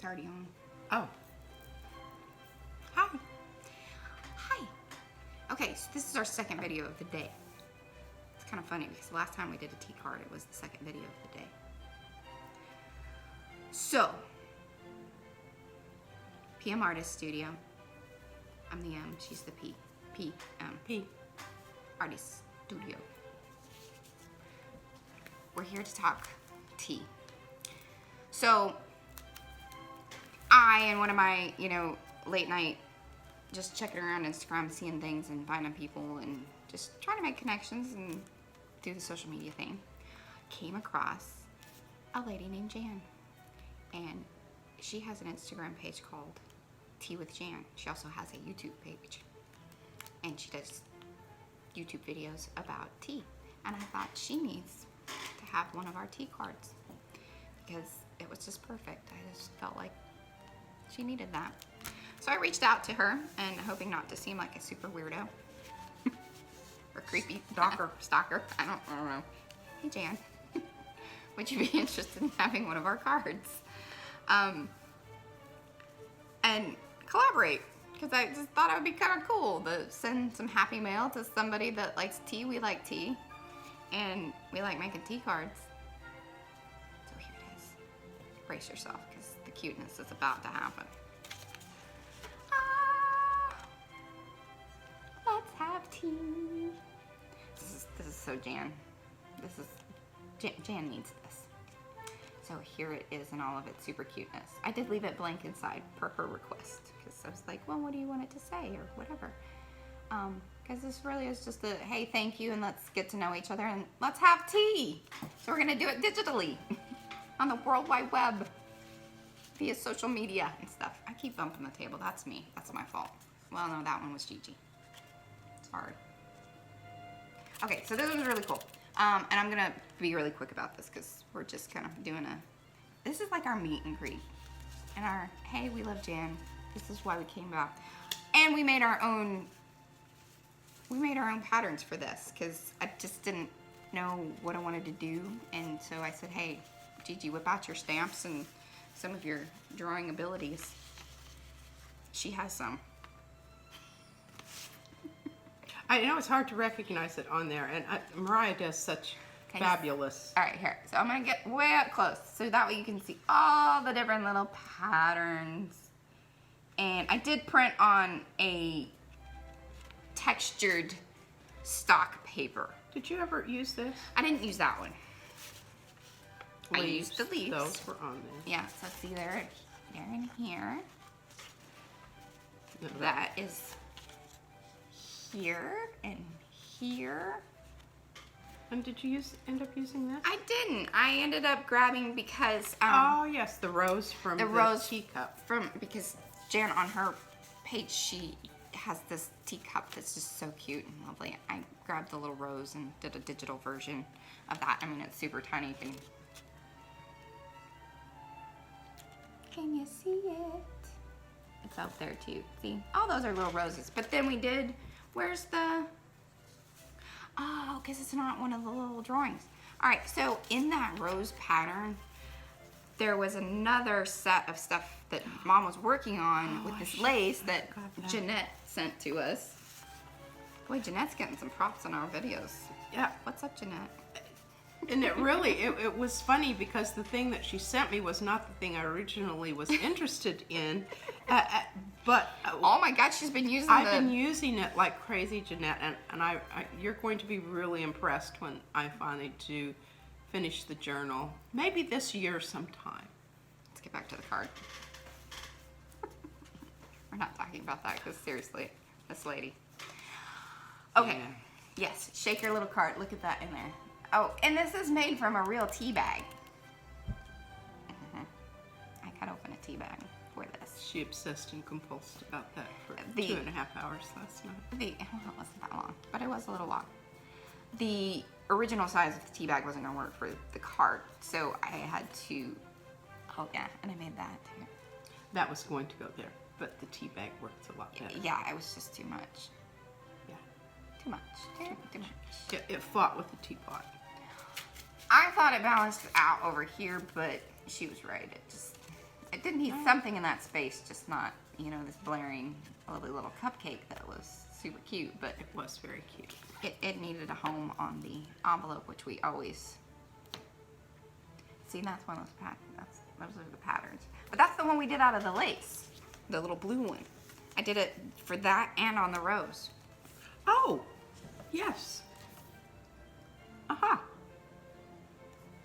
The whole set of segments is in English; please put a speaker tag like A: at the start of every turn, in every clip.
A: already on.
B: Oh.
A: Hi. Hi. Okay, so this is our second video of the day. It's kind of funny because the last time we did a tea card, it was the second video of the day. So, PM Artist Studio. I'm the M, she's the P. P. Artist Studio. We're here to talk tea. So, I, in one of my, late night, just checking around Instagram, seeing things and finding people and just trying to make connections and do the social media thing, came across a lady named Jann. And she has an Instagram page called Tea with Jann. She also has a YouTube page. And she does YouTube videos about tea. And I thought she needs to have one of our tea cards because it was just perfect. I just felt like she needed that. So I reached out to her and hoping not to seem like a super weirdo or creepy stalker. I don't know. Hey Jann, would you be interested in having one of our cards? And collaborate, because I just thought it would be kind of cool to send some happy mail to somebody that likes tea. We like tea, and we like making tea cards. So here it is. Brace yourself, because the cuteness is about to happen. Let's have tea. This is so Jann. Jann needs this. So here it is in all of its super cuteness. I did leave it blank inside per her request because I was like, well, what do you want it to say or whatever? Because this really is just a, hey, thank you, and let's get to know each other and let's have tea. So we're gonna do it digitally on the World Wide Web via social media and stuff. I keep bumping the table. That's me. That's my fault. Well, no, that one was Gigi. Sorry. Okay, so this was really cool. And I'm gonna be really quick about this because we're just kind of doing this is like our meet and greet. And our, hey, we love Jann. This is why we came back. And we made our own patterns for this because I just didn't know what I wanted to do. And so I said, hey, Gigi, whip out your stamps and some of your drawing abilities. She has some.
B: I know it's hard to recognize it on there, and Mariah does such fabulous.
A: All right, here. So I'm gonna get way up close so that way you can see all the different little patterns. And I did print on a textured stock paper.
B: Did you ever use this?
A: I didn't use that one.
B: Leaves.
A: I used the leaves.
B: Those were on there.
A: Yeah, so see there in here.
B: No,
A: That is here and here.
B: And did you end up using that?
A: I didn't. I ended up grabbing because
B: oh yes, the rose from the
A: rose
B: teacup.
A: Because Jann on her page she has this teacup that's just so cute and lovely. I grabbed the little rose and did a digital version of that. I mean, it's super tiny. Can you see it? It's out there too. See, all those are little roses. But then we did. Where's the? Oh, because it's not one of the little drawings. All right, so in that rose pattern, there was another set of stuff that Mom was working on with this lace that Jeanette sent to us. Boy, Jeanette's getting some props on our videos.
B: Yeah.
A: What's up, Jeanette?
B: And it really, it was funny because the thing that she sent me was not the thing I originally was interested in. But
A: oh my God, she's been using
B: I've been using it like crazy, Jeanette, and you're going to be really impressed when I finally do finish the journal. Maybe this year sometime.
A: Let's get back to the card. We're not talking about that because seriously, this lady. Okay, yeah. Yes, shake your little card. Look at that in there. Oh, and this is made from a real tea bag. I cut open a tea bag for this.
B: She obsessed and compulsed about that for 2.5 hours last night.
A: Well, it wasn't that long, but it was a little long. The original size of the tea bag wasn't gonna work for the card, so I had to, oh yeah, and I made that too.
B: That was going to go there, but the tea bag worked a lot better.
A: Yeah, it was just too much.
B: Yeah.
A: Too much. Too much.
B: It fought with the teapot.
A: I thought it balanced out over here, but she was right. It did need something in that space, just not, you know, this blaring, lovely little cupcake that was super cute, but
B: It was very cute.
A: it needed a home on the envelope, which we always see. That's one of those patterns. Those are the patterns. But that's the one we did out of the lace, the little blue one. I did it for that and on the rose.
B: Oh, yes. Aha.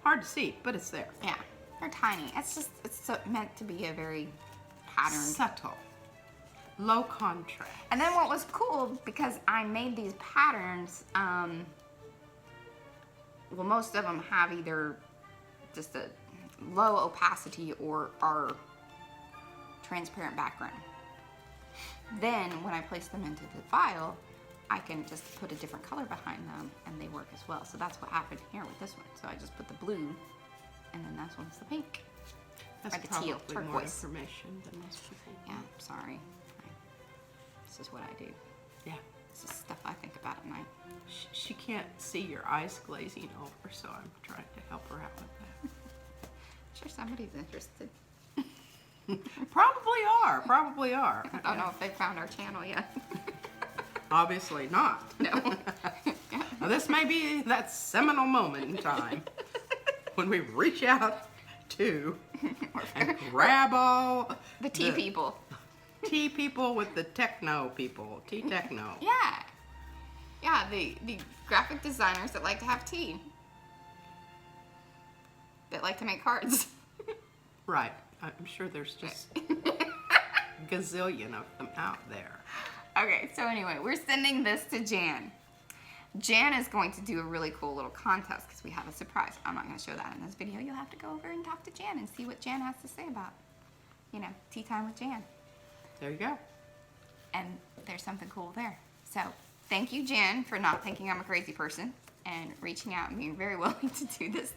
B: Hard to see, but it's there.
A: Yeah, they're tiny. It's meant to be a very patterned.
B: Subtle. Low contrast.
A: And then what was cool, because I made these patterns, well, most of them have either just a low opacity or are transparent background. Then when I place them into the file, I can just put a different color behind them and they work as well. So that's what happened here with this one. So I just put the blue and then this one's the pink.
B: That's
A: or the
B: probably
A: teal,
B: more
A: turquoise.
B: information than most people.
A: Yeah, sorry. This is what I do.
B: Yeah.
A: This is stuff I think about at night.
B: She can't see your eyes glazing over, so I'm trying to help her out with that.
A: Sure, somebody's interested.
B: Probably are.
A: I don't know if they found our channel yet.
B: Obviously not.
A: No.
B: Now, this may be that seminal moment in time when we reach out to and grab all
A: The tea people.
B: tea people with the techno people. Tea techno.
A: Yeah. Yeah, the graphic designers that like to have tea. That like to make cards.
B: Right. I'm sure there's just gazillion of them out there.
A: Okay, so anyway, we're sending this to Jann. Jann is going to do a really cool little contest because we have a surprise. I'm not going to show that in this video. You'll have to go over and talk to Jann and see what Jann has to say about, you know, tea time with Jann.
B: There you go.
A: And there's something cool there. So thank you, Jann, for not thinking I'm a crazy person and reaching out and being very willing to do this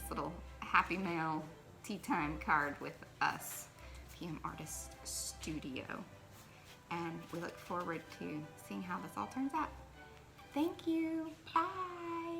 A: little Happy Mail tea time card with us, PM Artist Studio. And we look forward to seeing how this all turns out. Thank you. Bye.